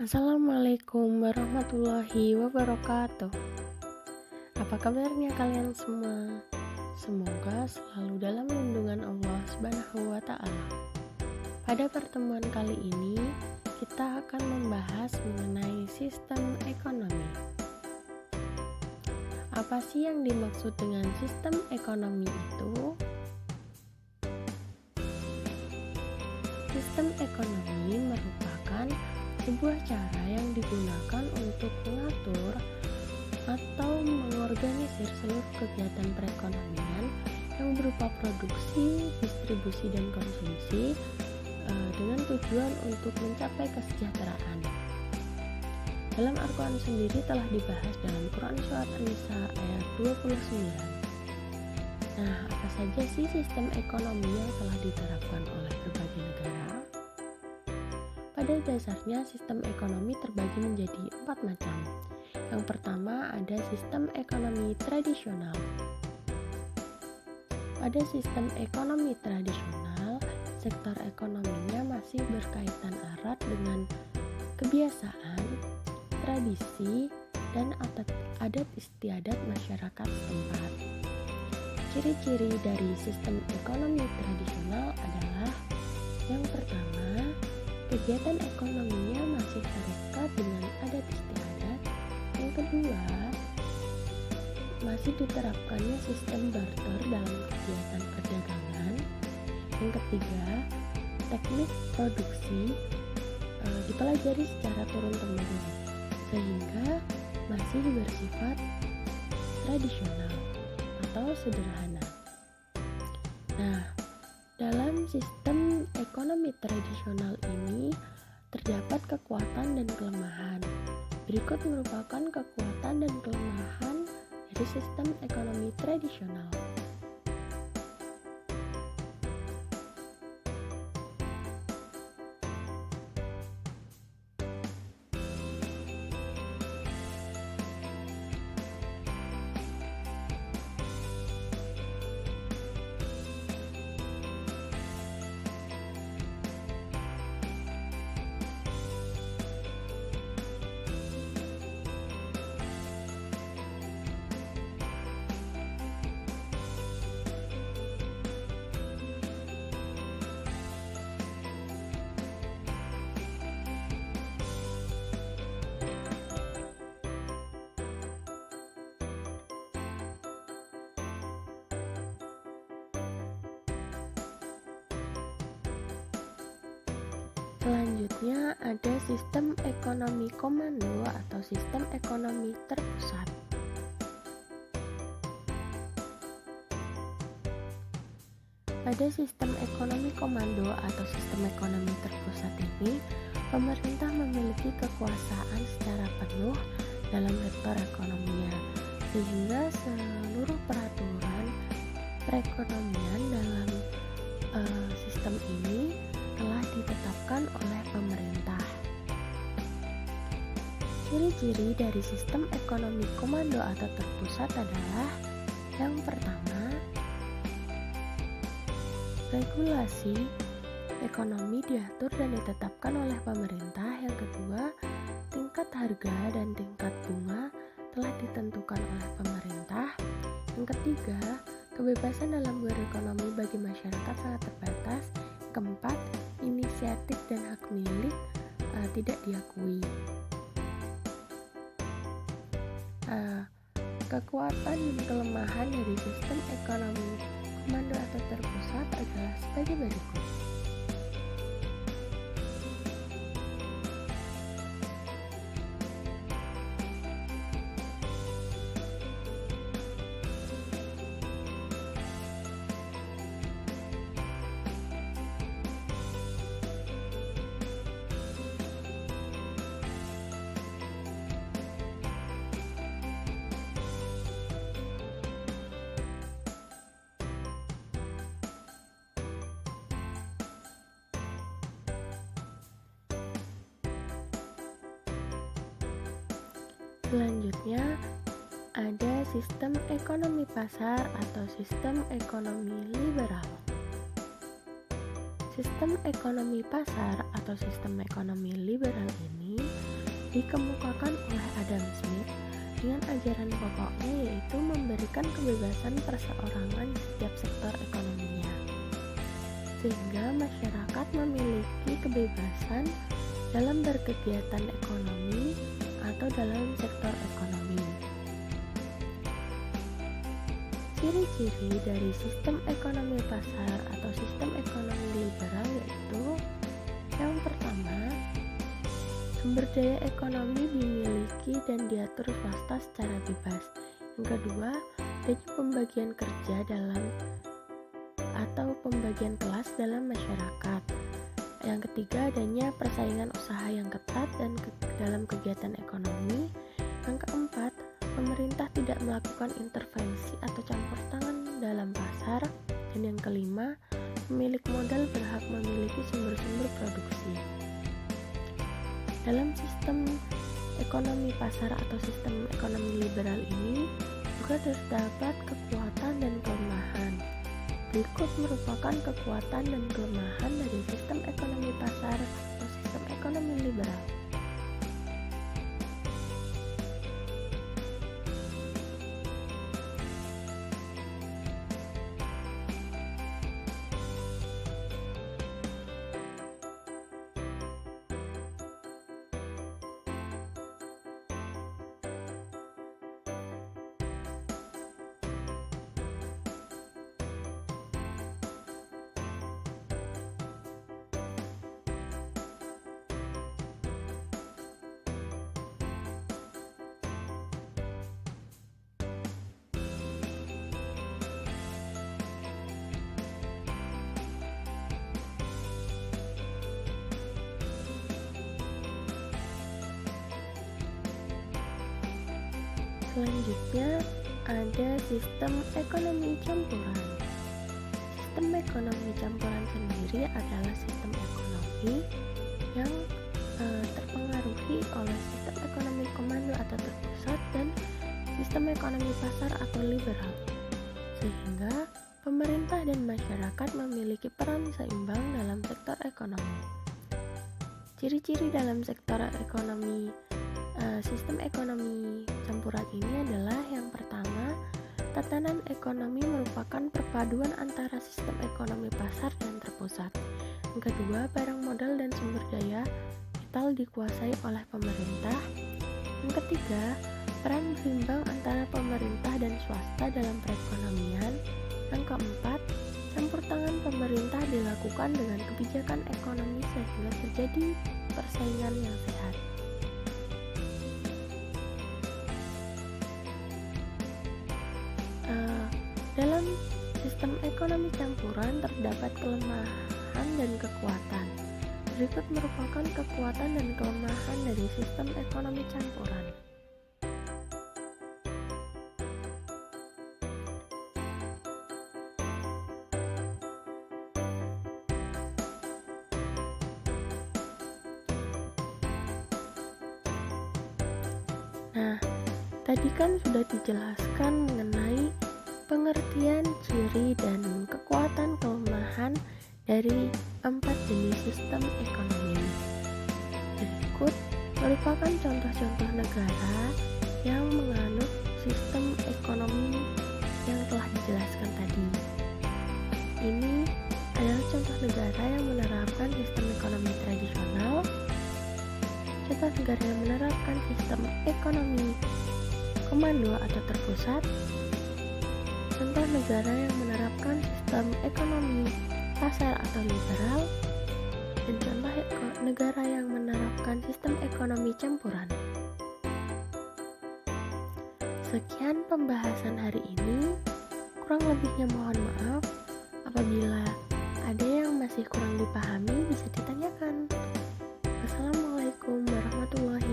Assalamualaikum warahmatullahi wabarakatuh. Apa kabarnya kalian semua? Semoga selalu dalam lindungan Allah Subhanahu wa Ta'ala. Pada pertemuan kali ini, kita akan membahas mengenai sistem ekonomi. Apa sih yang dimaksud dengan sistem ekonomi itu? Sistem ekonomi merupakan sebuah cara yang digunakan untuk mengatur atau mengorganisir seluruh kegiatan perekonomian yang berupa produksi, distribusi, dan konsumsi dengan tujuan untuk mencapai kesejahteraan. Dalam Al-Quran sendiri telah dibahas dalam Quran Surat An-Nisa ayat 29. Nah, apa saja sih sistem ekonomi yang telah diterapkan oleh berbagai negara? Pada dasarnya, sistem ekonomi terbagi menjadi 4 macam. Yang pertama ada sistem ekonomi tradisional. Pada sistem ekonomi tradisional, sektor ekonominya masih berkaitan erat dengan kebiasaan, tradisi, dan adat istiadat masyarakat setempat. Ciri-ciri dari sistem ekonomi tradisional adalah yang pertama, kegiatan ekonominya masih terikat dengan adat istiadat. Yang kedua, masih diterapkannya sistem barter dalam kegiatan perdagangan. Yang ketiga, teknik produksi dipelajari secara turun-temurun sehingga masih bersifat tradisional atau sederhana. Nah, dalam sistem ekonomi tradisional ini terdapat kekuatan dan kelemahan. Berikut merupakan kekuatan dan kelemahan dari sistem ekonomi tradisional. Selanjutnya ada sistem ekonomi komando atau sistem ekonomi terpusat. Pada sistem ekonomi komando atau sistem ekonomi terpusat ini, pemerintah memiliki kekuasaan secara penuh dalam sektor ekonominya, sehingga seluruh peraturan perekonomian dalam sistem ini telah ditetapkan oleh pemerintah. Ciri-ciri dari sistem ekonomi komando atau terpusat adalah yang pertama, regulasi ekonomi diatur dan ditetapkan oleh pemerintah. Yang kedua, tingkat harga dan tingkat bunga telah ditentukan oleh pemerintah. Yang ketiga, kebebasan dalam berekonomi bagi masyarakat sangat terbatas. Keempat, inisiatif dan hak milik tidak diakui. Kekuatan dan kelemahan dari sistem ekonomi komando atau terpusat adalah sebagai berikut. Selanjutnya ada sistem ekonomi pasar atau sistem ekonomi liberal. Sistem ekonomi pasar atau sistem ekonomi liberal ini dikemukakan oleh Adam Smith dengan ajaran pokoknya, yaitu memberikan kebebasan perseorangan di setiap sektor ekonominya, sehingga masyarakat memiliki kebebasan dalam berkegiatan ekonomi atau dalam sektor ekonomi. Ciri-ciri dari sistem ekonomi pasar atau sistem ekonomi liberal yaitu: yang pertama, sumber daya ekonomi dimiliki dan diatur swasta secara bebas. Yang kedua, adanya pembagian kerja atau pembagian kelas dalam masyarakat. Yang ketiga, adanya persaingan usaha yang ketat dan dalam kegiatan ekonomi. Yang keempat, pemerintah tidak melakukan intervensi atau campur tangan dalam pasar. Dan yang kelima, pemilik modal berhak memiliki sumber-sumber produksi. Dalam sistem ekonomi pasar atau sistem ekonomi liberal ini juga terdapat kekuatan dan kelemahan. Berikut merupakan kekuatan dan kelemahan dari sistem ekonomi pasar atau sistem ekonomi liberal. Selanjutnya ada sistem ekonomi campuran. Sistem ekonomi campuran sendiri adalah sistem ekonomi yang terpengaruhi oleh sistem ekonomi komando atau terpusat dan sistem ekonomi pasar atau liberal, sehingga pemerintah dan masyarakat memiliki peran seimbang dalam sektor ekonomi. Ciri-ciri dalam sektor ekonomi sistem ekonomi campuran ini adalah: yang pertama, tatanan ekonomi merupakan perpaduan antara sistem ekonomi pasar dan terpusat. Yang kedua, barang modal dan sumber daya vital dikuasai oleh pemerintah. Yang ketiga, peran berimbang antara pemerintah dan swasta dalam perekonomian. Yang keempat, campur tangan pemerintah dilakukan dengan kebijakan ekonomi sehingga terjadi persaingan yang sehat. Dalam sistem ekonomi campuran terdapat kelemahan dan kekuatan. Berikut merupakan kekuatan dan kelemahan dari sistem ekonomi campuran. Nah, tadi kan sudah dijelaskan mengenai pengertian, ciri, dan kekuatan kelemahan dari 4 jenis sistem ekonomi. Berikut merupakan contoh-contoh negara yang menganut sistem ekonomi yang telah dijelaskan tadi. Ini adalah contoh negara yang menerapkan sistem ekonomi tradisional, contoh negara yang menerapkan sistem ekonomi komando atau terpusat, contoh negara yang menerapkan sistem ekonomi pasar atau liberal, dan contoh negara yang menerapkan sistem ekonomi campuran. Sekian pembahasan hari ini. Kurang lebihnya mohon maaf. Apabila ada yang masih kurang dipahami bisa ditanyakan. Wassalamualaikum warahmatullahi